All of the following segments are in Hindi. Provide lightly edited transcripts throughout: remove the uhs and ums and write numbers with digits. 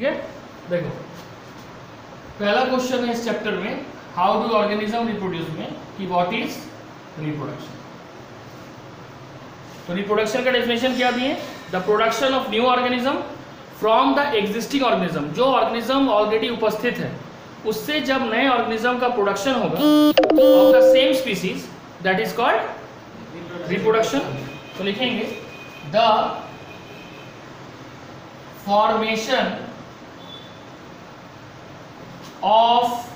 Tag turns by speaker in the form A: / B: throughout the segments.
A: ठीक है, देखो पहला क्वेश्चन है इस चैप्टर में, हाउ डू ऑर्गेनिज्म रिप्रोड्यूस में, कि व्हाट इज रिप्रोडक्शन। तो रिप्रोडक्शन का डेफिनेशन क्या दिए, the production of new organism from the existing organism, जो ऑर्गेनिज्म ऑलरेडी उपस्थित है उससे जब नए ऑर्गेनिज्म का प्रोडक्शन होगा of the same species, that is called reproduction. तो लिखेंगे the formation of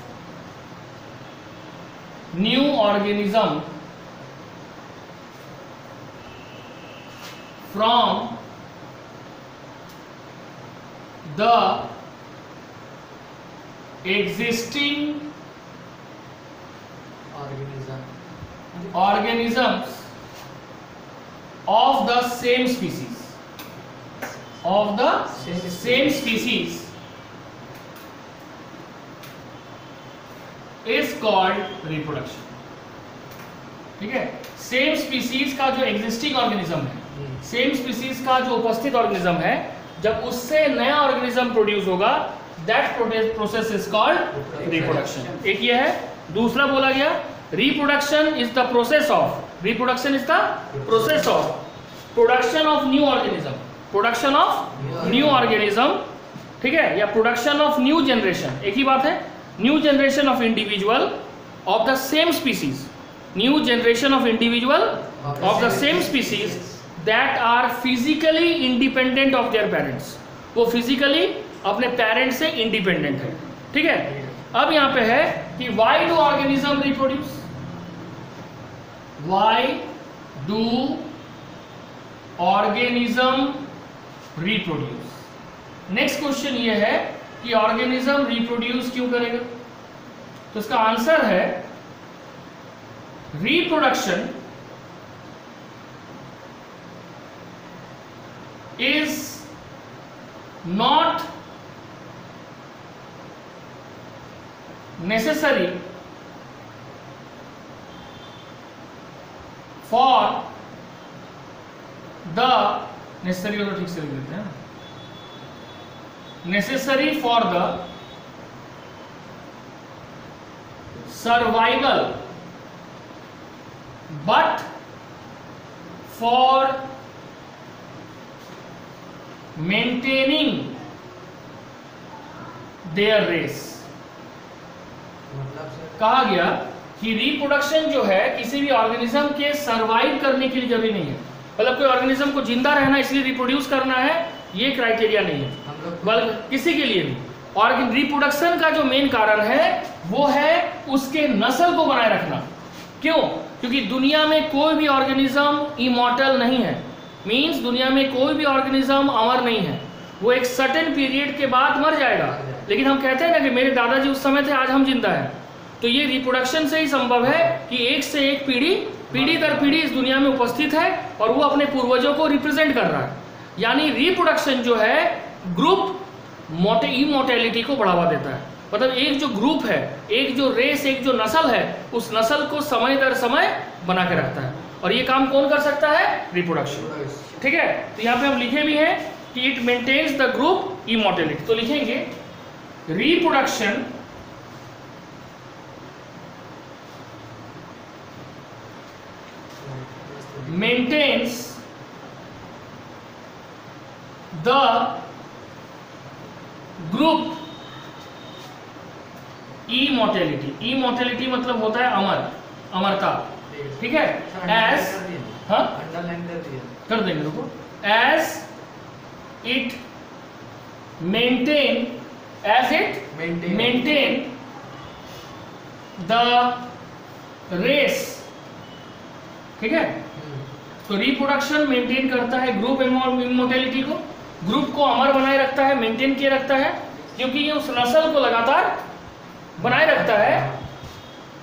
A: new organism from the existing organisms of the same species is called reproduction। ठीक है, सेम स्पीसीज का जो एग्जिस्टिंग ऑर्गेनिज्म है, सेम स्पीसीज का जो उपस्थित ऑर्गेनिज्म है, जब उससे नया ऑर्गेनिज्म प्रोड्यूस होगा, that process is called reproduction. एक ये है। दूसरा बोला गया reproduction is the process of, reproduction is the process of production of new organism, production of new organism, ठीक है, या प्रोडक्शन ऑफ न्यू जनरेशन, एक ही बात है, new generation of individual of the same species, new generation of individual of the same species that are physically independent of their parents, वो फिजिकली अपने पेरेंट्स से इंडिपेंडेंट है। ठीक है, अब यहां पे है कि why do organism reproduce, why do organism reproduce. Next question ये है कि ऑर्गेनिज्म रिप्रोड्यूस क्यों करेगा, तो इसका आंसर है reproduction is not necessary for the necessary को तो ठीक से लिख देते हैं, necessary for the survival but for maintaining their race। कहा गया कि रिप्रोडक्शन जो है किसी भी ऑर्गेनिज्म के सरवाइव करने के लिए जरूरी नहीं है, मतलब कोई ऑर्गेनिज्म को जिंदा रहना इसलिए रिप्रोड्यूस करना है, ये क्राइटेरिया नहीं है, बल्कि किसी के लिए भी। और रिप्रोडक्शन का जो मेन कारण है वो है उसके नस्ल को बनाए रखना। क्यों? क्योंकि दुनिया में कोई भी ऑर्गेनिज्म इमॉर्टल नहीं है, मीन्स दुनिया में कोई भी ऑर्गेनिज्म अमर नहीं है, वो एक सर्टेन पीरियड के बाद मर जाएगा। लेकिन हम कहते हैं ना कि मेरे दादाजी उस समय थे, आज हम जिंदा हैं, तो ये रिप्रोडक्शन से ही संभव है कि एक से एक पीढ़ी दर पीढ़ी इस दुनिया में उपस्थित है और वो अपने पूर्वजों को रिप्रेजेंट कर रहा है। यानी रिप्रोडक्शन जो है ग्रुप इमॉर्टैलिटी को बढ़ावा देता है, मतलब एक जो ग्रुप है, एक जो रेस, एक जो नस्ल है, उस नस्ल को समय दर समय बना के रखता है। और ये काम कौन कर सकता है? रिप्रोडक्शन। ठीक है, तो यहाँ पे हम लिखे भी हैं कि it maintains the group immortality, तो लिखेंगे reproduction maintains the group immortality, immortality मतलब होता है अमर, अमरता। ठीक है, as हाँ कर देंगे, रुको, as it maintain the race। ठीक है, तो रिप्रोडक्शन मेंटेन करता है ग्रुप इमॉर्टैलिटी को, ग्रुप को अमर बनाए रखता है, मेंटेन किए रखता है, क्योंकि ये उस नस्ल को लगातार बनाए रखता है।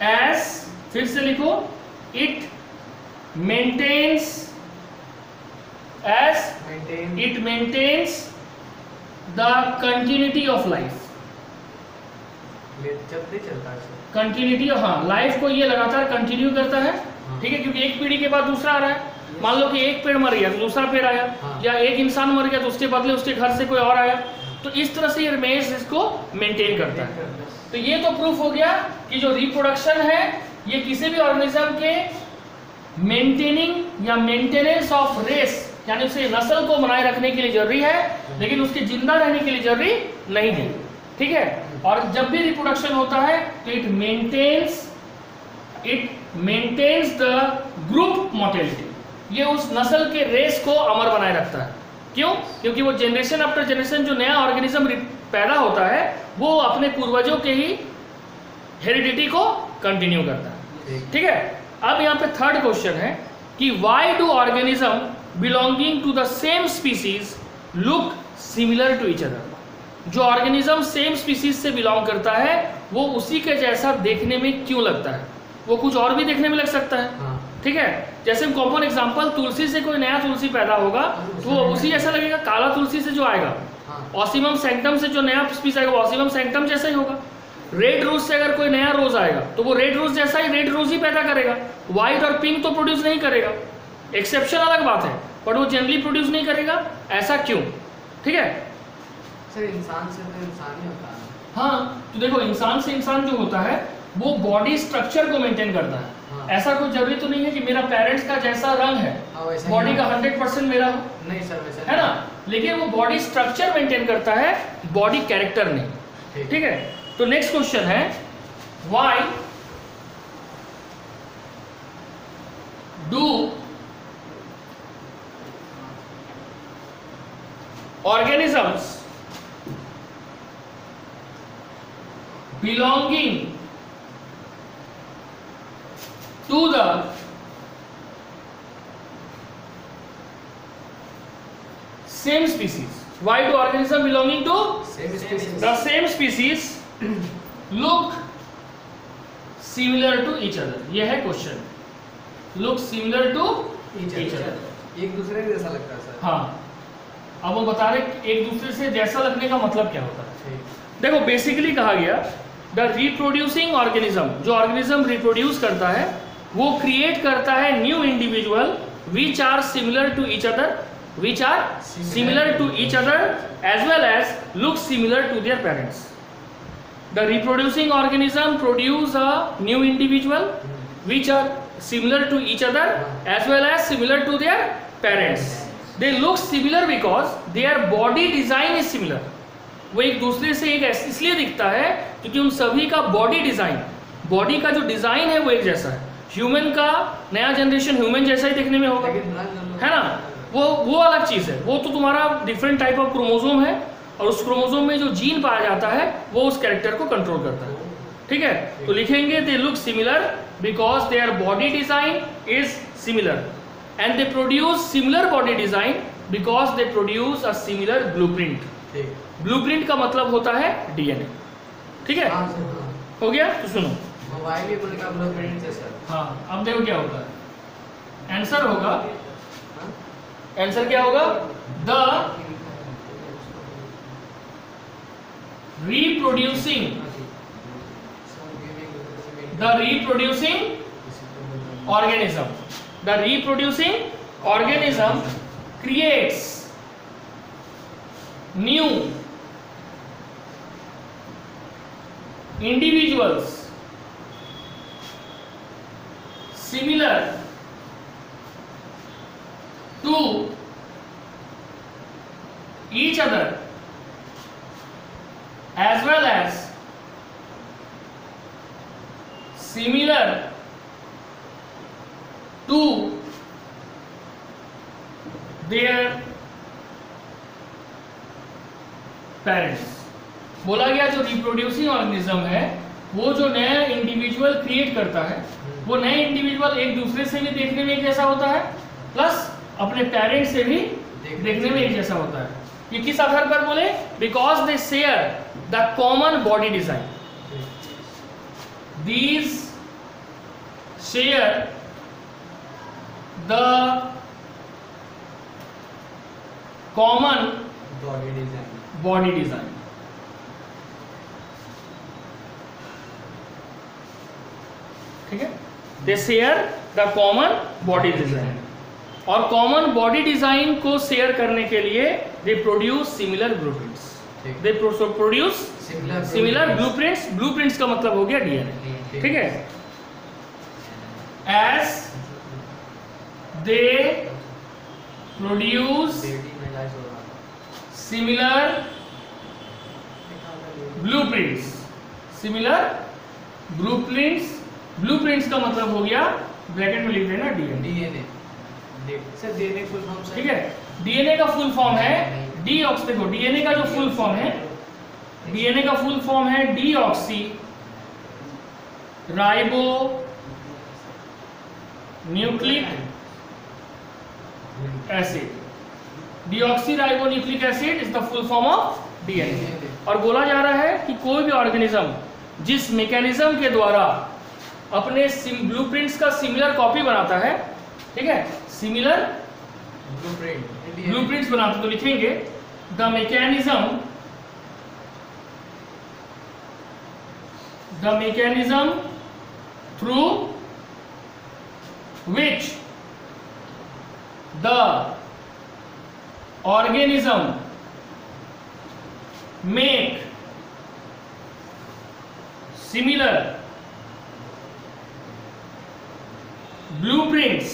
A: एज, फिर से लिखो, it maintains, as it maintains the continuity of life, continuity, हाँ, लाइफ को ये लगातार कंटिन्यू करता है। ठीक है, क्योंकि एक पीढ़ी के बाद दूसरा आ रहा है। मान लो कि एक पेड़ मर गया तो दूसरा पेड़ आया, या एक इंसान मर गया तो उसके बदले उसके घर से कोई और आया, तो इस तरह से ये रमेश इसको मेंटेन करता है। तो ये तो प्रूफ हो गया कि जो रिप्रोडक्शन है ये किसी भी ऑर्गेनिज्म के मेंटेनिंग या मेंटेनेंस ऑफ रेस यानी उसे नस्ल को बनाए रखने के लिए जरूरी है, लेकिन उसके जिंदा रहने के लिए जरूरी नहीं है। ठीक है, और जब भी रिप्रोडक्शन होता है तो it maintains the group mortality, ये उस नस्ल के रेस को अमर बनाए रखता है। क्यों? क्योंकि वो जनरेशन आफ्टर जनरेशन जो नया ऑर्गेनिज्म पैदा होता है वो अपने पूर्वजों के ही हेरिडिटी को कंटिन्यू करता है। ठीक है, अब यहाँ पे थर्ड क्वेश्चन है कि why do organism belonging to the same species look similar to each other? जो ऑर्गेनिज्म सेम स्पीसीज से बिलोंग करता है वो उसी के जैसा देखने में क्यों लगता है? वो कुछ और भी देखने में लग सकता है। ठीक है, जैसे कॉमन एग्जांपल, तुलसी से कोई नया तुलसी पैदा होगा तो वो उसी जैसा लगेगा। काला तुलसी से जो आएगा, ऑसिमम सैंक्टम से जो नया स्पीस आएगा वो ऑसिमम सैंक्टम जैसा ही होगा। रेड रोज से अगर कोई नया रोज आएगा तो वो रेड रोज जैसा ही रेड रोज ही पैदा करेगा, व्हाइट और पिंक तो प्रोड्यूस नहीं करेगा। एक्सेप्शन अलग बात है, बट वो जनरली प्रोड्यूस नहीं करेगा। ऐसा क्यों? ठीक है
B: सर, इंसान से तो इंसान ही होता है।
A: हाँ, तो देखो इंसान से इंसान जो होता है वो बॉडी स्ट्रक्चर को मेंटेन करता है। ऐसा कोई जरूरी तो नहीं है कि मेरा पेरेंट्स का जैसा रंग है बॉडी का 100% मेरा हो,
B: नहीं सर, वैसा
A: है ना, लेकिन वो बॉडी स्ट्रक्चर मेंटेन करता है, बॉडी कैरेक्टर नहीं। ठीक है, तो नेक्स्ट क्वेश्चन है why do organisms belonging to the same species, why do organism belonging to the same species look similar to each other? यह है question, look similar to each other,
B: एक दूसरे के जैसा लगता है सर।
A: हाँ, अब वो बता रहे एक दूसरे से जैसा लगने का मतलब क्या होता है। देखो बेसिकली कहा गया द रिप्रोड्यूसिंग ऑर्गेनिज्म, जो ऑर्गेनिज्म रिप्रोड्यूस करता है वो क्रिएट करता है new individual which are similar to each other, which are similar to each other as well as look similar to their parents. The reproducing organism produce a new individual which are similar to each other as well as similar to their parents. They look similar because their body design is similar. वो एक दूसरे से एक इसलिए दिखता है क्योंकि उन सभी का बॉडी डिजाइन, बॉडी का जो डिजाइन है वो एक जैसा है। ह्यूमन का नया जनरेशन ह्यूमन जैसा ही दिखने में होगा, है ना, वो अलग चीज है, वो तो तुम्हारा डिफरेंट टाइप ऑफ क्रोमोसोम है और उस क्रोमोसोम में जो जीन पाया जाता है वो उस कैरेक्टर को कंट्रोल करता है। ठीक है, तो लिखेंगे दे look similar because their body design is similar and they produce similar body design because they produce a similar blueprint. Blueprint का मतलब होता है डीएनए। ठीक है, हो गया? तो सुनो,
B: मोबाइल का ब्लूप्रिंट है सर।
A: हाँ, अब देखो क्या होगा, आंसर होगा, आंसर क्या होगा, the reproducing organism creates new individuals similar to each other as well as similar to their parents. बोला गया जो रिप्रोड्यूसिंग ऑर्गेनिज्म है वो जो नया इंडिविजुअल क्रिएट करता है वो नए इंडिविजुअल एक दूसरे से भी देखने में एक जैसा होता है प्लस अपने पेरेंट्स से भी देखने में एक जैसा होता है। ये किस आधार पर बोले? Because they share the common body design. These share the common body design. ठीक है, they share the common body design और कॉमन बॉडी डिजाइन को शेयर करने के लिए they produce similar blueprints. They produce similar blueprints. Blueprints का मतलब हो गया डीएनए, ठीक है। As they produce similar blueprints. Similar blueprints, blueprints का मतलब हो गया, ब्रैकेट में लिख देना DNA.
B: Sir DNA full form sir,
A: ठीक है। डीएनए का फुल फॉर्म है डीऑक्सी। देखो डीएनए का जो फुल फॉर्म है, डीएनए का फुल फॉर्म है deoxy ribo nucleic acid. Deoxy ribo nucleic acid is the full form of DNA. और बोला जा रहा है कि कोई भी ऑर्गेनिज्म जिस मैकेनिज्म के द्वारा अपने ब्लूप्रिंट्स का सिमिलर कॉपी बनाता है, ठीक है, सिमिलर ब्लूप्रिंट्स बनाते, तो लिखेंगे the mechanism through which the organism make similar blueprints,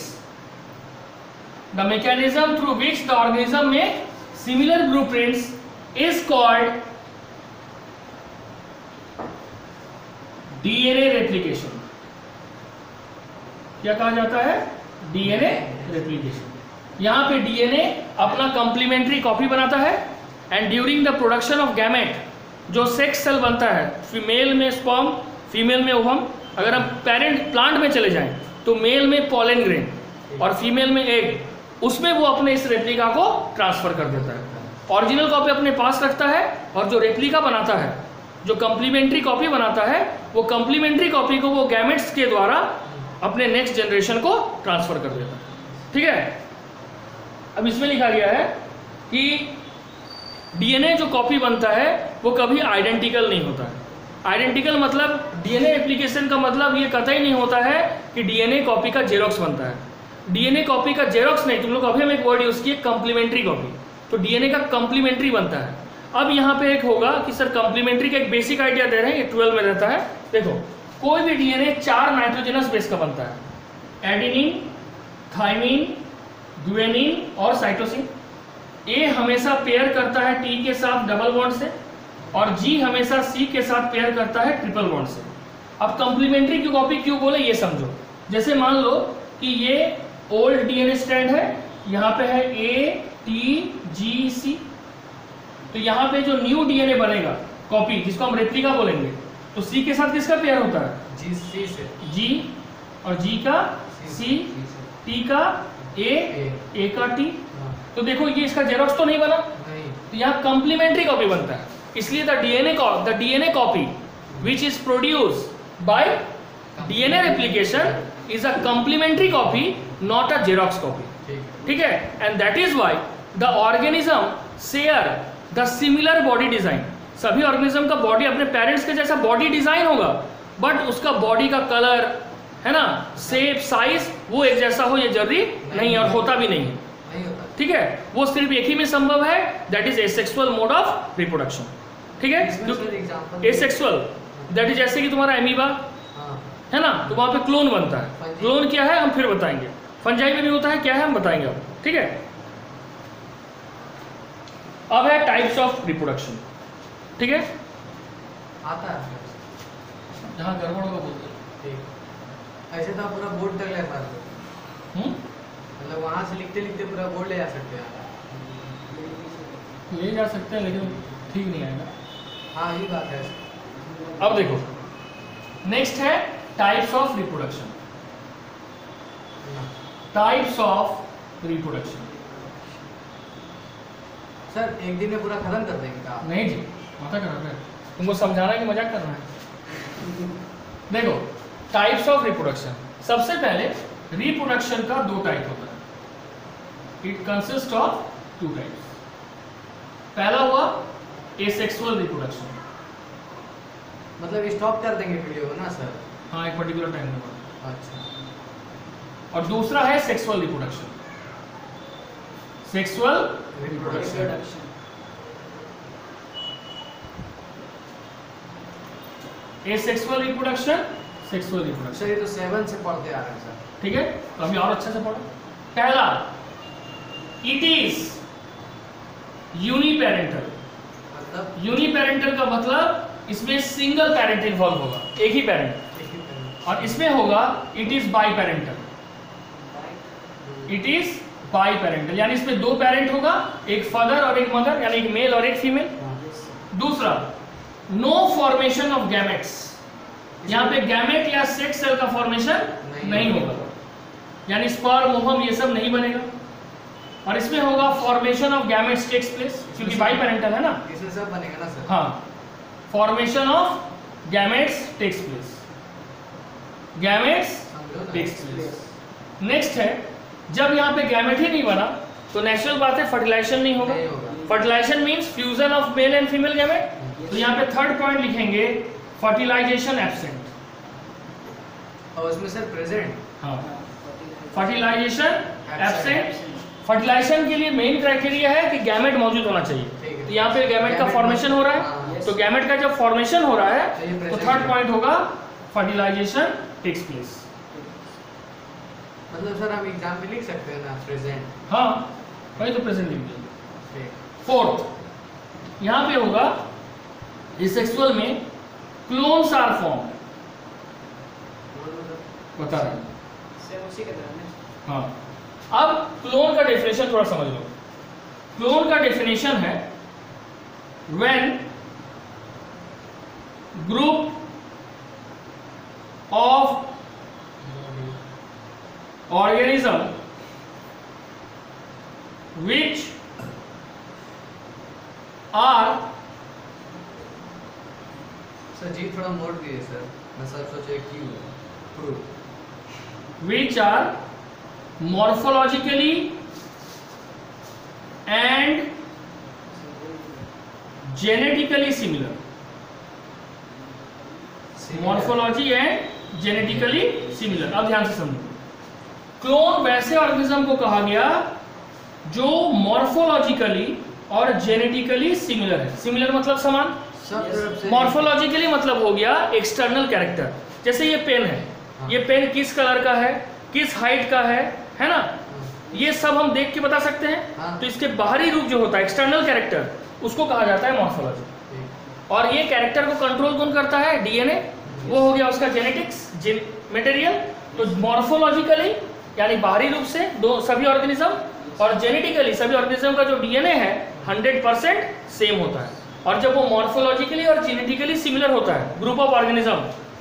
A: the mechanism through which the organism make similar blueprints is called DNA replication। क्या कहा जाता है? DNA replication। यहां पे DNA अपना कंप्लीमेंट्री कॉपी बनाता है and during the production of gamete, जो सेक्स सेल बनता है, फीमेल में स्पर्म, फीमेल में ओवम। अगर हम पेरेंट प्लांट में चले जाएं तो मेल में पॉलन ग्रेन और फीमेल में एग, उसमें वो अपने इस रेप्लिका को ट्रांसफर कर देता है। ओरिजिनल कॉपी अपने पास रखता है और जो रेप्लिका बनाता है, जो कंप्लीमेंट्री कॉपी बनाता है, वो कंप्लीमेंट्री कॉपी को वो गैमेट्स के द्वारा अपने नेक्स्ट जनरेशन को ट्रांसफर कर देता है, ठीक है। अब इसमें लिखा गया है कि डीएनए जो कॉपी बनता है वो कभी आइडेंटिकल नहीं होता है। आइडेंटिकल मतलब डीएनए एप्लीकेशन का मतलब ये कतई नहीं होता है कि डीएनए कॉपी का जेरोक्स बनता है। डीएनए कॉपी का जेरोक्स नहीं, तुम लोग अभी हम एक वर्ड यूज किए कंप्लीमेंट्री कॉपी, तो डीएनए का कंप्लीमेंट्री बनता है। अब यहाँ पे एक होगा कि सर कंप्लीमेंट्री का एक बेसिक आइडिया दे रहे हैं, ये 12 में रहता है। देखो कोई भी डीएनए 4 नाइट्रोजनस बेस का बनता है, एडेनिन, थाइमिन, ग्वानिन और साइटोसिन। ए हमेशा पेयर करता है टी के साथ डबल बॉन्ड से और जी हमेशा सी के साथ पेयर करता है ट्रिपल बॉन्ड से। अब कंप्लीमेंट्री की कॉपी क्यों बोले ये समझो। जैसे मान लो कि ये ओल्ड डीएनए स्ट्रैंड है, यहाँ पे है ए टी जी सी, तो यहाँ पे जो न्यू डीएनए बनेगा कॉपी, जिसको हम रेप्लिका बोलेंगे, तो सी के साथ किसका पेयर होता है?
B: जी सी से,
A: जी और जी का सी, टी का ए का टी। तो देखो ये इसका जेरोक्स तो नहीं बना, तो यहाँ कंप्लीमेंट्री कॉपी बनता है। इसलिए the DNA copy which is produced by DNA replication is a complementary copy, not a Xerox copy, ठीक है। and that is why the organism share the similar body design। सभी ऑर्गेनिज्म का बॉडी अपने पेरेंट्स के जैसा बॉडी डिजाइन होगा, बट उसका बॉडी का कलर है ना, शेप, साइज वो एक जैसा हो ये जरूरी नहीं है और होता भी नहीं है, ठीक है। वो सिर्फ एक ही में संभव है, that is asexual mode of reproduction, ठीक है। एसेक्सुअल दैट इज जैसे कि तुम्हारा एमीबा है ना, तो वहां पे क्लोन बनता है। क्लोन क्या है हम फिर बताएंगे, फंजाई में भी होता है, क्या है हम बताएंगे अब, ठीक है। अब है टाइप्स ऑफ रिप्रोडक्शन, ठीक है।
B: आता है
A: जहाँ गड़बड़ होगा बोलते हैं,
B: ऐसे तो आप पूरा बोर्ड तक ले पाते, मतलब वहां से लिखते लिखते पूरा बोर्ड ले जा सकते हैं,
A: ले जा सकते हैं लेकिन ठीक नहीं आएगा।
B: हाँ ये बात है।
A: अब देखो नेक्स्ट है types of reproduction. Types of reproduction
B: sir एक दिन में पूरा खत्म कर देंगे क्या?
A: नहीं जी, माता कर रहा है तुमको समझाना है कि मजाक करना है। देखो टाइप्स ऑफ रिप्रोडक्शन, सबसे पहले रिप्रोडक्शन का 2 टाइप होता है। It consist of 2 types. पहला हुआ एसेक्सुअल रिप्रोडक्शन,
B: मतलब स्टॉप कर देंगे वीडियो ना सर?
A: हाँ एक पर्टिकुलर टाइम के बाद।
B: अच्छा।
A: और दूसरा है sexual reproduction. Sexual reproduction asexual reproduction, sexual reproduction.
B: Sir ये तो 7 से पढ़ते आ रहे हैं सर।
A: ठीक है, तो अभी और अच्छे से पढ़ो। पहला, इट इज यूनिपेरेंटल।
B: मतलब
A: यूनिपेरेंटल का मतलब इसमें सिंगल पेरेंट इन्वॉल्व होगा, एक ही पेरेंट। और इसमें होगा it is by parental, it is by parental, यानी इसमें दो पेरेंट होगा, एक फादर और एक मदर, यानी एक मेल और एक फीमेल। दूसरा, नो फॉर्मेशन ऑफ गैमेट्स, यहाँ पे गैमेट या सेक्स सेल का फॉर्मेशन नहीं होगा, यानी स्पर्म, ओवम ये सब नहीं बनेगा। और इसमें होगा formation of gametes takes place, क्योंकि बाई पेरेंटल है ना,
B: इसमें सब बनेगा ना सर।
A: हाँ, formation of gametes takes place, gametes takes place. Next है, जब यहाँ पे गैमेट ही नहीं बना तो नेचुरल बात है फर्टिलाइजेशन नहीं होगा। Fertilization means fusion of male and female gamete. तो यहाँ पे थर्ड पॉइंट लिखेंगे फर्टिलाइजेशन एब्सेंट,
B: और उसमें सर प्रेजेंट।
A: हाँ, फर्टिलाइजेशन एब्सेंट। फर्टिलाइजेशन के लिए मेन क्राइटेरिया है कि गैमेट मौजूद होना चाहिए। तो यहाँ पे गैमेट का फॉर्मेशन हो रहा है, तो गैमेट का जब फॉर्मेशन हो रहा है तो थर्ड पॉइंट होगा फर्टिलाइजेशन टेक्स प्लेस।
B: मतलब सर हम एग्जाम में लिख सकते हैं ना प्रेजेंट।
A: हाँ, वही तो प्रेजेंट लिख दिया। फोर्थ, यहाँ पे होगा एसेक्सुअल में क्लोन्स आर फॉर्म, बता रहे हैं। हाँ, अब क्लोन का डेफिनेशन थोड़ा समझ लो। क्लोन का डेफिनेशन है when group of organism which are,
B: sir ji थोड़ा मोड़ दिए सर, मैं सब सोचे क्यों proof,
A: which are morphologically and genetically similar, morphology and genetically similar। अब ध्यान से समझो, क्लोन वैसे ऑर्गेनिज्म को कहा गया जो मॉर्फोलॉजिकली और जेनेटिकली सिमिलर है। सिमिलर मतलब समान,
B: सब तरफ से।
A: मॉर्फोलॉजिकली मतलब हो गया एक्सटर्नल कैरेक्टर। जैसे ये पेन है, ये पेन किस कलर का है, किस हाइट का है ना, ये सब हम देख के बता सकते हैं। तो इसके बाहरी रूप जो होता है एक्सटर्नल कैरेक्टर, उसको कहा जाता है मॉर्फोलॉजी। और ये कैरेक्टर को कंट्रोल कौन करता है, डीएनए, वो हो गया उसका जेनेटिक्स मटेरियल। तो मॉर्फोलॉजिकली यानी बाहरी रूप से दो सभी ऑर्गेनिज्म, और जेनेटिकली सभी ऑर्गेनिज्म का जो डीएनए है 100% सेम होता है। और जब वो मॉर्फोलॉजिकली और जेनेटिकली सिमिलर होता है ग्रुप ऑफ ऑर्गेनिज्म,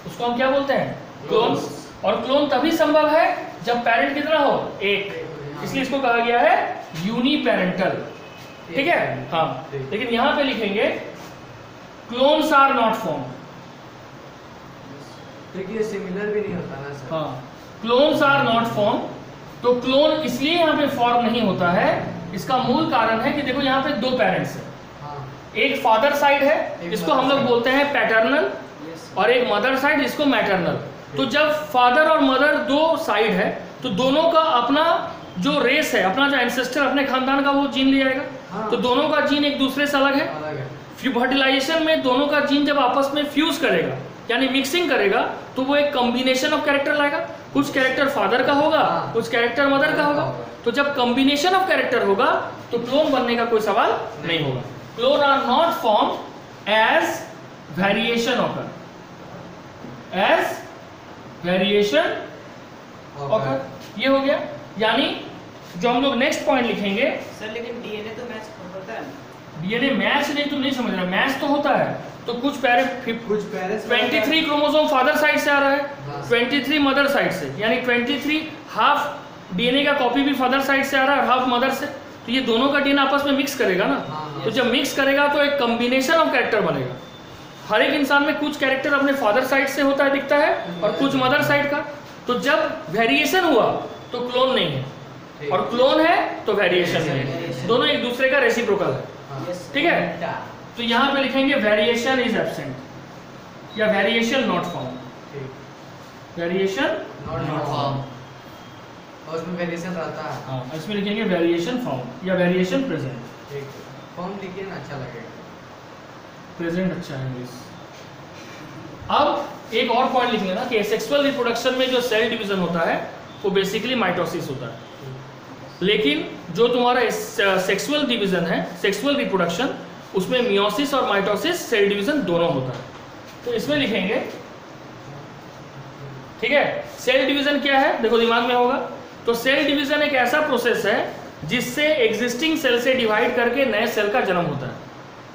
A: उसको हम क्या बोलते हैं, क्लोन्स। और क्लोन तभी संभव है जब पेरेंट कितना हो, एक, इसलिए इसको कहा गया है यूनिपेरेंटल। ठीक है, हाँ। लेकिन यहाँ पे लिखेंगे क्लोन्स आर नॉट फॉर्म,
B: देखिए सिमिलर भी नहीं होता ना सर।
A: हाँ, क्लोन्स आर नॉट फॉर्म। तो क्लोन इसलिए यहाँ पे फॉर्म नहीं होता है, इसका मूल कारण है कि देखो यहाँ पे दो पेरेंट्स हैं।
B: हाँ।
A: एक फादर साइड है जिसको हम लोग बोलते हैं पैटर्नल, और एक मदर साइड जिसको मैटरनल। तो जब फादर और मदर दो साइड है तो दोनों का अपना जो रेस है, अपना जो एंसेस्टर, अपने खानदान का वो जीन ले जाएगा।
B: हाँ।
A: तो दोनों का जीन एक दूसरे से अलग है। फर्टिलाइजेशन में दोनों का जीन जब आपस में फ्यूज करेगा यानी मिक्सिंग करेगा तो वो एक कॉम्बिनेशन ऑफ कैरेक्टर लाएगा। कुछ कैरेक्टर फादर का होगा, कुछ कैरेक्टर मदर का होगा। तो जब कॉम्बिनेशन ऑफ कैरेक्टर होगा तो क्लोन बनने का कोई सवाल नहीं होगा। Clone are not form as variation occur, as variation occur. ये हो गया, यानी जो हम लोग नेक्स्ट पॉइंट लिखेंगे
C: सर, लेकिन डीएनए तो मैच होता है।
A: डीएनए मैच नहीं, तुम नहीं समझ रहा, मैच तो होता है। तो कुछ पैरे 23 क्रोमोसोम फादर साइड से आ रहा है, 23 मदर साइड से, यानी 23 हाफ डीएनए का कॉपी भी फादर साइड से आ रहा है और हाफ मदर से। तो ये दोनों का डीएनए आपस में मिक्स करेगा ना। तो जब मिक्स करेगा तो एक कॉम्बिनेशन ऑफ कैरेक्टर बनेगा। हर एक इंसान में कुछ कैरेक्टर अपने फादर साइड से होता है, दिखता है, और कुछ मदर साइड का। तो जब वेरिएशन हुआ तो क्लोन नहीं है, और क्लोन है तो वेरिएशन नहीं है। दोनों एक दूसरे का रेसिप्रोकल है। ठीक है, तो यहाँ पे लिखेंगे वेरिएशन इज एब्सेंट या variation not found. Variation
B: not form, और उसमें वेरिएशन रहता है।
A: हाँ, इसमें लिखेंगे वेरिएशन फाउंड या वेरिएशन प्रेजेंट।
B: ठीक है, फॉर्म लिखिए ना, अच्छा लगेगा।
A: प्रेजेंट अच्छा है इंग्लिश। अब एक और पॉइंट लिख लेना कि सेक्सुअल रिप्रोडक्शन में जो सेल डिवीजन होता है वो बेसिकली माइटोसिस होता है, लेकिन जो तुम्हारा सेक्सुअल डिवीजन है, सेक्सुअल रिप्रोडक्शन, उसमें मियोसिस और माइटोसिस सेल डिवीजन दोनों होता है। तो इसमें लिखेंगे, ठीक है, सेल डिवीजन क्या है, देखो दिमाग में होगा। तो सेल डिवीजन एक ऐसा प्रोसेस है जिससे एग्जिस्टिंग सेल से डिवाइड करके नए सेल का जन्म होता है,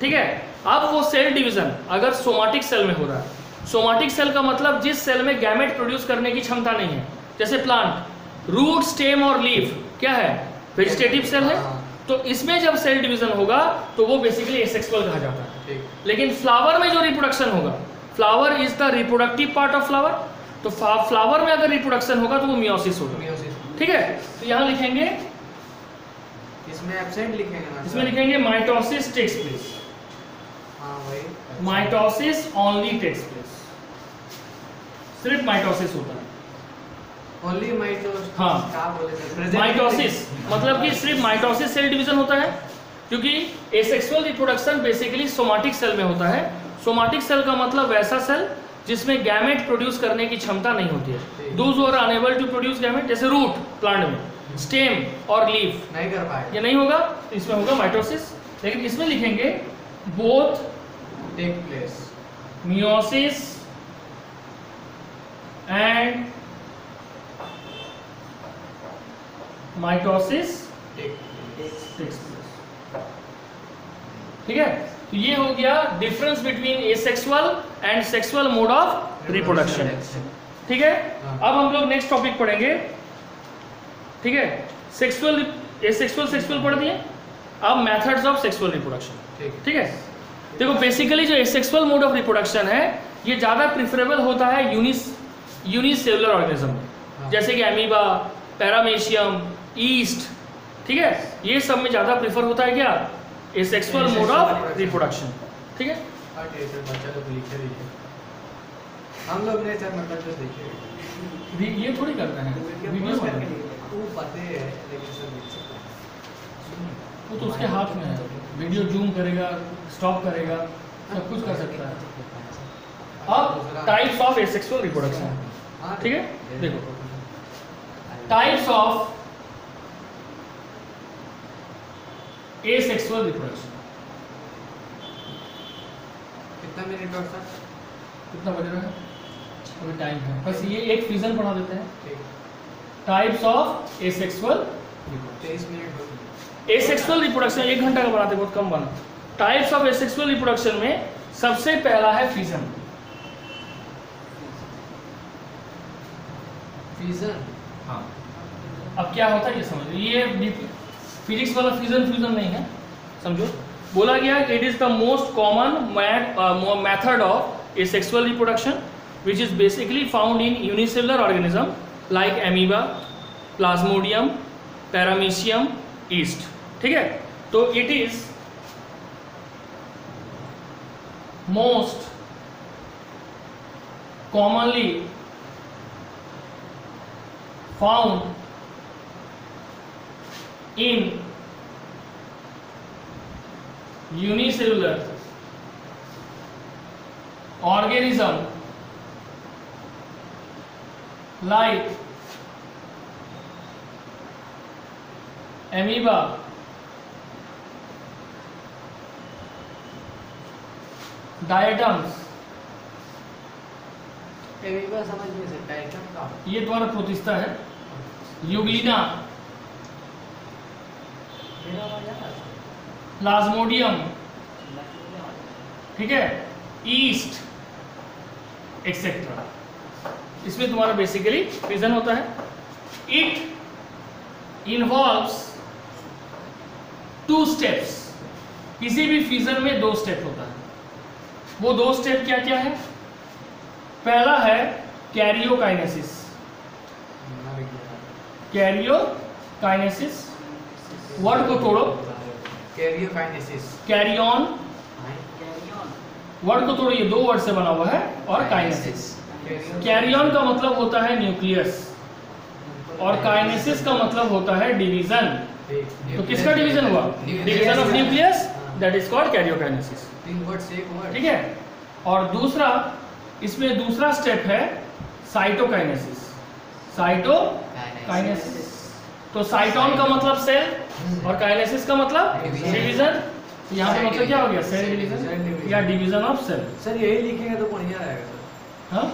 A: ठीक है। अब वो सेल डिवीजन अगर सोमाटिक सेल में हो रहा है, सोमाटिक सेल का मतलब जिस सेल में गैमेट प्रोड्यूस करने की क्षमता नहीं है, जैसे प्लांट, रूट, स्टेम और लीफ क्या है, वेजिटेटिव सेल है। तो इसमें जब सेल डिवीजन होगा तो वो बेसिकली एसेक्सुअल कहा जाता है। लेकिन फ्लावर में जो रिप्रोडक्शन होगा, flower is the reproductive part of flower, तो फ्लावर में अगर रिप्रोडक्शन होगा तो वो मियोसिस होगा, ठीक है। तो यहाँ लिखेंगे,
B: इसमें एब्सेंट लिखेंगे ना,
A: इसमें लिखेंगे माइटोसिस टेक्स प्लेस,
B: हाँ वही,
A: माइटोसिस ओनली टेक्स प्लेस, सिर्फ माइटोसिस होता है,
B: ओनली माइटोसिस।
A: हाँ,
B: क्या बोले थे,
A: माइटोसिस मतलब कि सिर्फ माइटोसिस सेल डिवीजन होता है, क्योंकि asexual reproduction basically somatic cell में होता है। सोमाटिक सेल का मतलब वैसा सेल जिसमें गैमेट प्रोड्यूस करने की क्षमता नहीं होती है, those who are unable to produce gamete, जैसे रूट प्लांट में, स्टेम और लीफ
B: नहीं कर पाए,
A: ये नहीं होगा, इसमें होगा माइटोसिस। लेकिन इसमें लिखेंगे both
B: take place,
A: meiosis and mitosis takes place, ठीक है। तो ये हो गया difference between asexual and sexual mode of reproduction, ठीक है। अब हम लोग नेक्स्ट टॉपिक पढ़ेंगे, ठीक है। सेक्सुअल, एसेक्सुअल, सेक्सुअल पढ़ दिए, अब मेथड्स ऑफ सेक्सुअल रिप्रोडक्शन, ठीक है। देखो बेसिकली जो एसेक्सुअल मोड ऑफ रिप्रोडक्शन है ये ज़्यादा प्रिफरेबल होता है यूनिसेलुलर ऑर्गेनिज्म में, जैसे कि एमीबा, पैरामेशियम, ईस्ट, ठीक है। ये सब में ज़्यादा प्रिफर होता है क्या, एसेक्सुअल मोड ऑफ रिप्रोडक्शन, ठीक है।
B: बच्चा लोग लिखे रहिए, हम लोग ने सर मतलब जो देखे
A: ये थोड़ी करते हैं वीडियो में,
B: वो पते हैं लेकिन सर लिख सकते हैं,
A: वो तो उसके हाथ में है, वीडियो जूम करेगा, स्टॉप करेगा, सब कुछ कर सकता है। अब टाइप्स ऑफ एसेक्सुअल रिप्रोडक्शन, ठीक है। देखो टाइप्स ऑफ एसेक्सुअल रिप्रोडक्शन,
B: कितना मिनट और सर,
A: कितना बज रहा है, अभी टाइम है, बस ये एक फिजन पढ़ा देते हैं।
B: ठीक,
A: types of asexual,
B: 23 minute,
A: asexual reproduction 1 घंटा का बनाते, बहुत कम बना। टाइप्स ऑफ एसेक्सुअल रिप्रोडक्शन में सबसे पहला है फिजन,
B: फिजन,
A: हाँ। अब क्या होता है ये समझो, ये फिजिक्स वाला फ्यूजन नहीं है, समझो। बोला गया कि it is the most common method of asexual reproduction which is basically found in unicellular organism like amoeba, Plasmodium, paramecium, east, ठीक है। तो it is most commonly found in unicellular organism like amoeba, diatoms,
B: amoeba समझ में से डायटम का,
A: ये तुम्हारा प्रोटिस्टा है, यूग्लिना, प्लाज्मोडियम, ठीक है, ईस्ट एक्सेट्रा। इसमें तुम्हारा बेसिकली फिजन होता है। इट इन्वॉल्व्स 2 स्टेप्स, किसी भी फिजन में 2 स्टेप होता है। वो 2 स्टेप क्या क्या है, पहला है कैरियोकाइनेसिस, कैरियोकाइनेसिस, वर्ड को तोड़ो,
B: कैरियोकाइनेसिस,
A: कैरियन, वर्ड को तोड़ो, ये 2 वर्ड से बना हुआ है, और काइनेसिस। कैरियन का मतलब होता है न्यूक्लियस और काइनेसिस का मतलब होता है डिवीजन। तो किसका डिवीजन हुआ, division of nucleus, that is called karyokinesis,
B: 3 word से 1 वर्ड,
A: ठीक है। और दूसरा इसमें दूसरा स्टेप है साइटोकाइनेसिस। साइटोकाइनेसिस, तो साइटोन का मतलब सेल और काइनेसिस का मतलब डिवीजन। यहाँ पे मतलब क्या हो गया, सेल डिवीजन या डिवीजन ऑफ सेल।
B: सर यही लिखेंगे तो बढ़िया रहेगा सर।
A: हाँ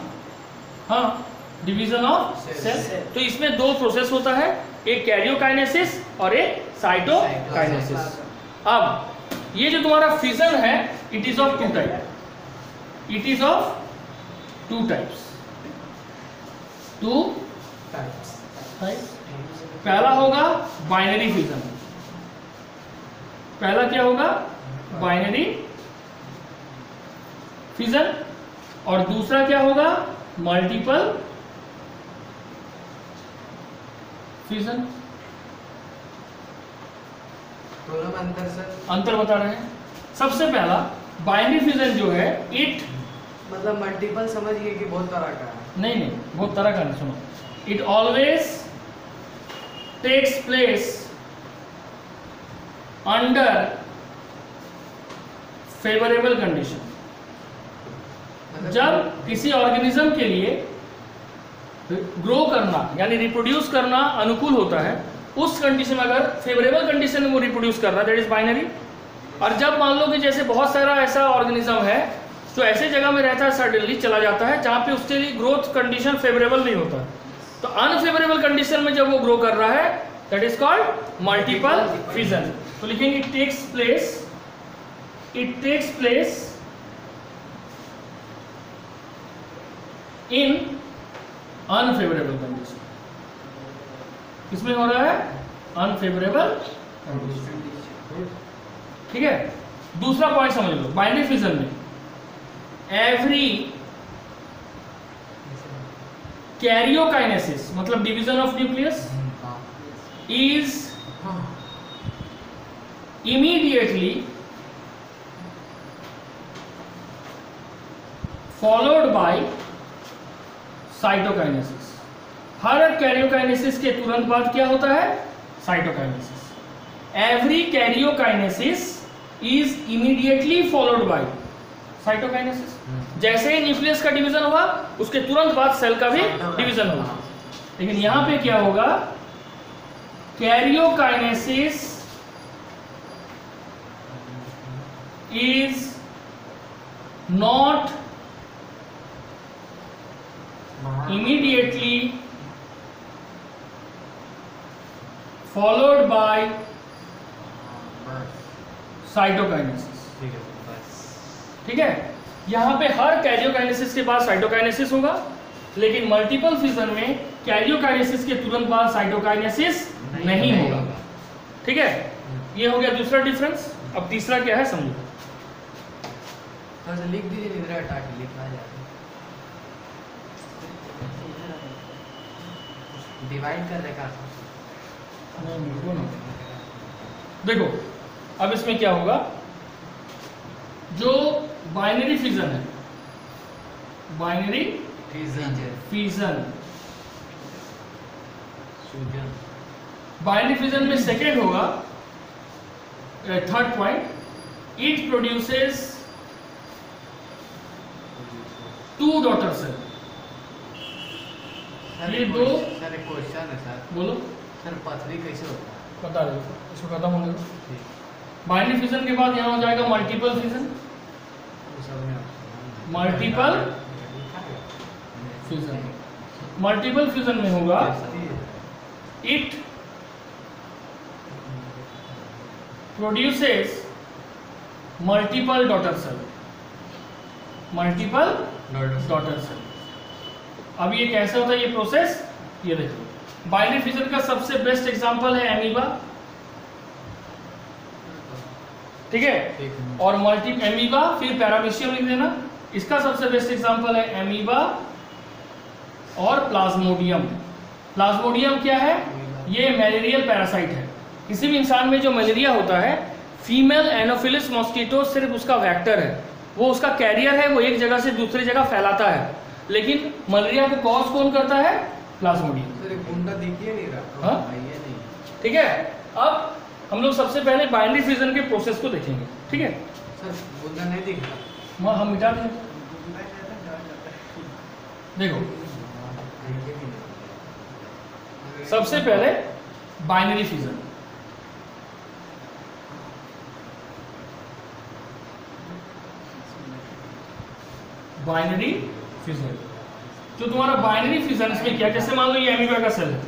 A: हाँ, डिवीजन ऑफ सेल। तो इसमें दो प्रोसेस होता है, एक कैरियोकाइनेसिस और एक साइटोकाइनेसिस। अब ये जो तुम्हारा फिजन है, it is of two type, it is of two types, two types. पहला होगा बाइनरी फिजन। पहला क्या होगा, बाइनरी फिजन, और दूसरा क्या होगा, मल्टीपल फिजन।
B: दोनों में अंतर सर?
A: अंतर बता रहे हैं। सबसे पहला बाइनरी फिजन जो है, इट
B: मतलब मल्टीपल समझिए कि बहुत तरह का है।
A: नहीं, बहुत तरह का नहीं, सुनो। It always takes place under favourable condition. जब किसी ऑर्गेनिज्म के लिए ग्रो करना यानी रिप्रोड्यूस करना अनुकूल होता है, उस कंडीशन में अगर फेवरेबल कंडीशन में वो रिप्रोड्यूस कर रहा है, दैट इज बाइनरी। और जब मान लो कि जैसे बहुत सारा ऐसा ऑर्गेनिज्म है जो ऐसे जगह में रहता है, सडनली चला जाता है जहां पे उसके लिए ग्रोथ कंडीशन फेवरेबल नहीं होता, तो अनफेवरेबल कंडीशन में जब वो ग्रो कर रहा है, that is called multiple fission. तो लिखेंगे it takes place in unfavourable condition. किसमें हो रहा है, अनफेवरेबल कंडीशन। ठीक है, दूसरा पॉइंट समझ लो, बाइनरी फिजन में एवरी कैरियोकाइनेसिस मतलब division of nucleus is immediately followed by cytokinesis. Her karyokinesis के तुरंत बाद क्या होता है, cytokinesis. Every karyokinesis is immediately followed by cytokinesis. जैसे ही न्यूक्लियस का डिवीजन हुआ, उसके तुरंत बाद सेल का भी डिवीजन होगा। लेकिन यहां पे क्या होगा, karyokinesis is not immediately followed by cytokinesis. ठीक है, यहां पे हर कैरियोकाइनेसिस के बाद साइटोकाइनेसिस होगा, लेकिन मल्टीपल फिजन में कैरियोकाइनेसिस के तुरंत बाद साइटोकाइनेसिस नहीं होगा। ठीक है, ये हो गया दूसरा डिफरेंस। अब तीसरा क्या है समझो।
B: लिख दीजिए, इधर हटा के लिखा जाए, डिवाइड कर देगा।
A: देखो अब इसमें क्या होगा, जो बाइनरी फिजन है, बाइनरी फिजन बाइनरी फिजन में सेकेंड होगा, third point, it produces two daughter cell. ये दो
B: सर एक क्वेश्चन है सर।
A: बोलो
B: सर, पथरी कैसे होता है?
A: बता दो, इसको खत्म होने दो। बाइनरी फिजन के बाद यहाँ हो जाएगा multiple fission. Multiple fission, multiple fission में होगा, it produces multiple daughter cell, multiple daughter cell. अब ये कैसे होता है ये प्रोसेस, ये देखो। बाइनरी फिजन का सबसे बेस्ट एग्जांपल है एमीबा। ठीक है, और मल्टी एमीबा, फिर पैरामीशियम लिख देना। इसका सबसे बेस्ट एग्जांपल है एमीबा और प्लाज्मोडियम। प्लाज्मोडियम क्या है, ये मलेरियल पैरासाइट है। किसी भी इंसान में जो मलेरिया होता है, फीमेल एनोफिलिस मॉस्किटो सिर्फ उसका वेक्टर है, वो उसका कैरियर है, वो एक जगह से दूसरी जगह फैलाता है। लेकिन मलेरिया को कॉज कौन करता है, प्लाज्मोडियम।
B: सर एक गुंडा दिखिए नहीं रहा।
A: हाँ?
B: ये नहीं।
A: ठीक है, अब हम लोग सबसे पहले बाइनरी फिजन के प्रोसेस को देखेंगे। ठीक है
B: सर, गुंडा नहीं दिख रहा।
A: हम मिटा देंगे। देखो सबसे पहले बाइनरी फिजन, बाइनरी फिजन जो तुम्हारा बाइनरी फिजन इसमें क्या, जैसे मान लो ये एमीबा का सेल है,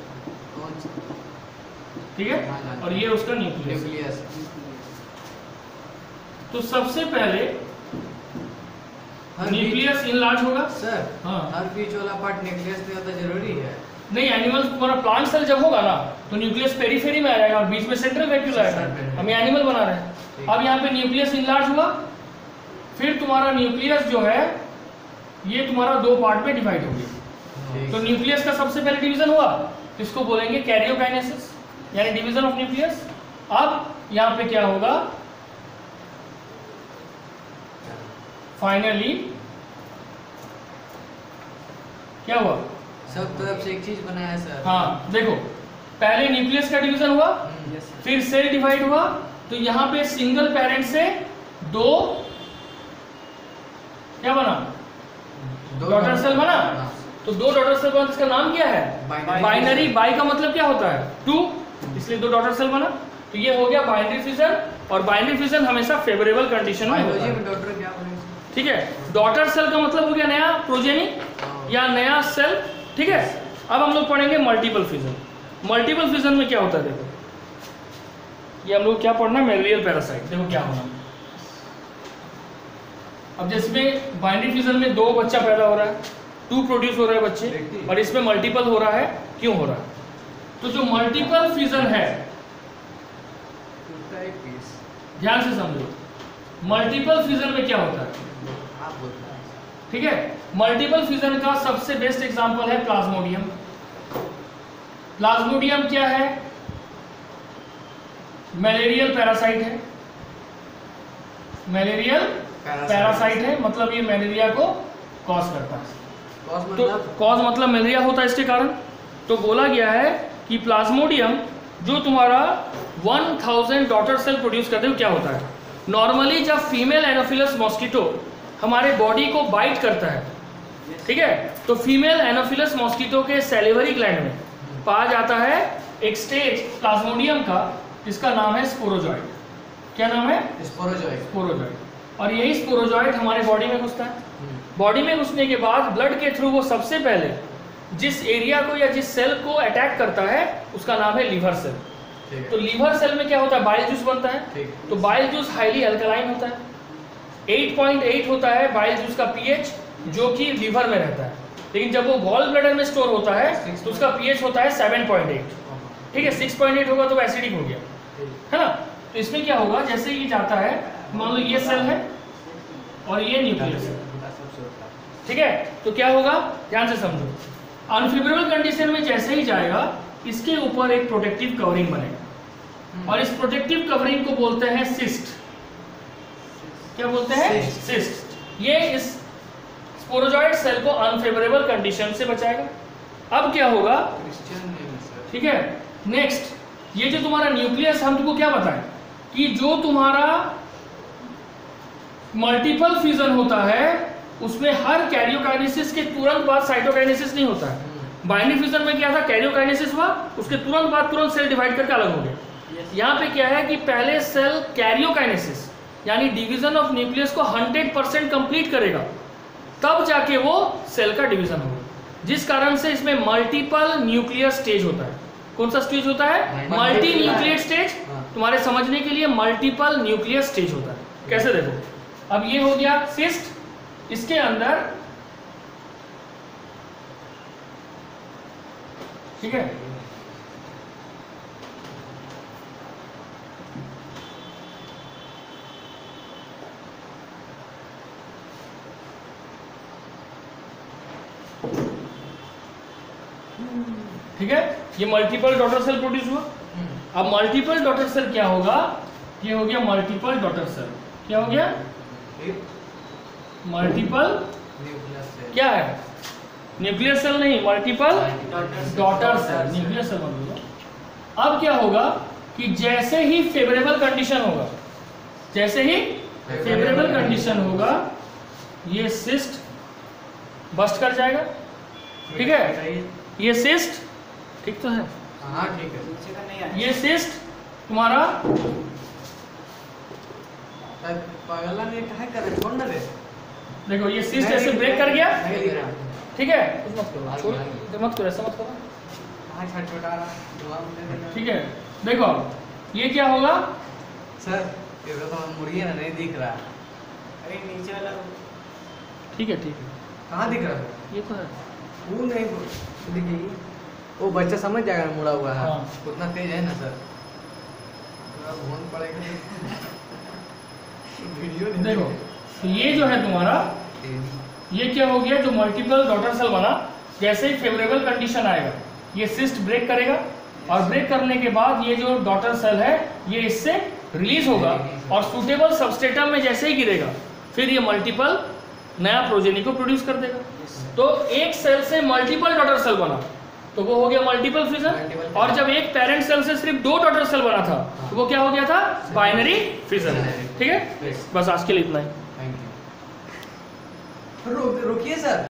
A: ठीक है, और ये उसका न्यूक्लियस। तो सबसे पहले न्यूक्लियस इनलार्ज होगा
B: सर।
A: हाँ।
B: हर बीच वाला पार्ट न्यूक्लियस में होता जरूरी है?
A: नहीं, एनिमल तुम्हारा प्लांट सेल जब होगा ना तो न्यूक्लियस पेरीफेरी में आएगा और बीच में सेंट्रल वैक्यूल आएगा। हम एनिमल बना रहे हैं। अब यहाँ पे न्यूक्लियस इनलार्ज हुआ, फिर तुम्हारा न्यूक्लियस जो है ये तुम्हारा दो पार्ट में डिवाइड हो गया। तो न्यूक्लियस का सबसे पहले डिवीजन हुआ, इसको बोलेंगे कैरियोकाइनेसिस यानी डिवीजन ऑफ न्यूक्लियस। अब यहाँ पे क्या होगा, फाइनली क्या हुआ,
B: सब तरफ से एक चीज बनाया सर।
A: हाँ देखो, पहले न्यूक्लियस का डिवीजन हुआ, फिर सेल डिवाइड हुआ, तो यहाँ पे सिंगल पेरेंट से दो क्या बना, डॉटर सेल बना। तो दो डॉटर सेल बना, इसका नाम क्या है, बाइनरी। बाई का मतलब क्या होता है, टू, इसलिए दो डॉटर सेल बना। तो ये हो गया बाइनरी फिजन, और बाइनरी फिजन हमेशा फेवरेबल कंडीशन में होता है।
B: डॉटर क्या बनेगा?
A: ठीक है, डॉटर सेल का मतलब हो गया नया प्रोजेनी या नया सेल। ठीक है, अब हम लोग पढ़ेंगे मल्टीपल फिजन। मल्टीपल फिजन में क्या होता है, देखो ये हम लोग क्या पढ़ना, मैलेरियल पैरासाइट। देखो क्या होना, अब जिसमें बाइनरी फिजन में दो बच्चा पैदा हो रहा है, टू प्रोड्यूस हो रहे हैं बच्चे, और इसमें मल्टीपल हो रहा है, क्यों हो रहा है? तो जो मल्टीपल फिजन है, ध्यान से समझो, मल्टीपल फिजन में क्या होता है, ठीक है। मल्टीपल फिजन का सबसे बेस्ट एग्जांपल है प्लाज्मोडियम। प्लाज्मोडियम क्या है, मलेरियल पैरासाइट है। मलेरियल पैरासाइट है, मतलब ये मलेरिया को कॉज करता है। तो कॉज मतलब मलेरिया होता है इसके कारण। तो बोला गया है कि प्लाज्मोडियम जो तुम्हारा 1000 डॉटर सेल प्रोड्यूस करते हो, क्या होता है, नॉर्मली जब फीमेल एनोफिलस मॉस्किटो हमारे बॉडी को बाइट करता है, ठीक है, तो फीमेल एनोफिलस मॉस्किटो के सैलिवरी ग्लैंड में पाया जाता है एक स्टेज प्लाज्मोडियम का, जिसका नाम है स्पोरोजॉइड। क्या नाम है,
B: स्पोरोजॉइड।
A: स्पोरोजॉइड। और यही स्पोरोजॉइड हमारे बॉडी में घुसता है। बॉडी में घुसने के बाद ब्लड के थ्रू वो सबसे पहले जिस एरिया को या जिस सेल को अटैक करता है उसका नाम है लीवर सेल। तो लीवर सेल में क्या होता है, बाइल जूस बनता है। तो बाइल जूस हाईली अल्कलाइन होता है, 8.8 होता है बाइल जूस का पीएच, जो कि लीवर में रहता है। लेकिन जब वो गॉल ब्लैडर में स्टोर होता है तो उसका पीएच होता है 7.8। ठीक है, 6.8 होगा तो एसिडिक हो गया, है ना। तो इसमें क्या होगा, जैसे ये जाता है, मान लो ये सेल है और ये न्यूक्लियस है, ठीक है, तो क्या होगा, ध्यान से समझो, अनफेवरेबल कंडीशन में जैसे ही जाएगा इसके ऊपर एक प्रोटेक्टिव कवरिंग बनेगा, और इस प्रोटेक्टिव कवरिंग को बोलते हैं सिस्ट। क्या बोलते हैं, सिस्ट। ये इस स्पोरोजॉइड सेल को अनफेवरेबल कंडीशन से बचाएगा। अब क्या होगा, ठीक है, नेक्स्ट, ये जो तुम्हारा न्यूक्लियस, हम तुमको क्या बताएं कि जो तुम्हारा मल्टीपल फिजन होता है उसमें हर कैरियोकाइनेसिस के तुरंत बाद साइटोकाइनेसिस नहीं होता है। बाइनरी फिजन में क्या था, कैरियोकाइनेसिस हुआ, उसके तुरंत बाद तुरंत सेल डिवाइड करके अलग हो गया। यहाँ पे क्या है कि पहले सेल कैरियोकाइनेसिस यानी डिवीजन ऑफ न्यूक्लियस को 100% कंप्लीट करेगा, तब जाके वो सेल का डिवीजन होगा, जिस कारण से इसमें मल्टीपल न्यूक्लियर स्टेज होता है। कौन सा स्टेज होता है, मल्टी न्यूक्लियर स्टेज। तुम्हारे समझने के लिए मल्टीपल न्यूक्लियर स्टेज होता है। कैसे, देखो, अब ये हो गया सिस्ट, इसके अंदर, ठीक है, ठीक है, ये मल्टीपल डॉटर सेल प्रोड्यूस हुआ। अब मल्टीपल डॉटर सेल क्या होगा, ये हो गया मल्टीपल डॉटर सेल। क्या हो गया, मल्टीपल क्या है, न्यूक्लियर सेल नहीं, multiple daughter cell, nuclear cell बन गया। अब क्या होगा कि जैसे ही फेवरेबल कंडीशन होगा, जैसे ही फेवरेबल कंडीशन होगा, ये सिस्ट बस्ट कर जाएगा, ठीक है,
B: बताइए।
A: ये सिस्ट ठीक तो है,
B: हाँ ठीक है।
C: नीचे का नहीं आना
A: ये सिस्ट तुम्हारा
B: पागला ने क्या करे, छोड़ ना दे।
A: देखो ये सिस्ट ऐसे ब्रेक कर गया,
B: नहीं दिख रहा।
A: ठीक है, कुछ मत करो, छोड़ मत करो, ऐसा मत करो,
B: कहाँ छटपटा रहा, दुआ मुझे देना।
A: ठीक है। देखो ये क्या होगा,
B: सर ये तो मुड़िए ना, नहीं दिख रहा।
C: अरे नीचे वाला
A: ठीक है ठीक है,
B: कहाँ दिख रहा है?
A: ये तो है,
B: वो नहीं देखिए, वो बच्चा समझ जाएगा ना, मुड़ा हुआ है।
A: हाँ।
B: उतना तेज है ना सर, थोड़ा भून पड़ेगा। वीडियो नहीं
A: देखो तो ये जो है तुम्हारा, ये क्या हो गया, जो मल्टीपल डॉटर सेल बना, जैसे ही फेवरेबल कंडीशन आएगा ये सिस्ट ब्रेक करेगा, और ब्रेक करने के बाद ये जो डॉटर सेल है ये इससे रिलीज होगा और सुटेबल सबस्ट्रेटम में जैसे ही गिरेगा फिर ये मल्टीपल नया प्रोजेनी को प्रोड्यूस कर देगा। तो एक सेल से मल्टीपल डॉटर सेल बना तो वो हो गया मल्टीपल फिजन, और जब एक पेरेंट सेल से सिर्फ 2 डॉटर सेल बना था तो वो क्या हो गया था, बाइनरी फिजन। ठीक है, बस आज के लिए इतना ही।
B: Thank you. रुकिए सर।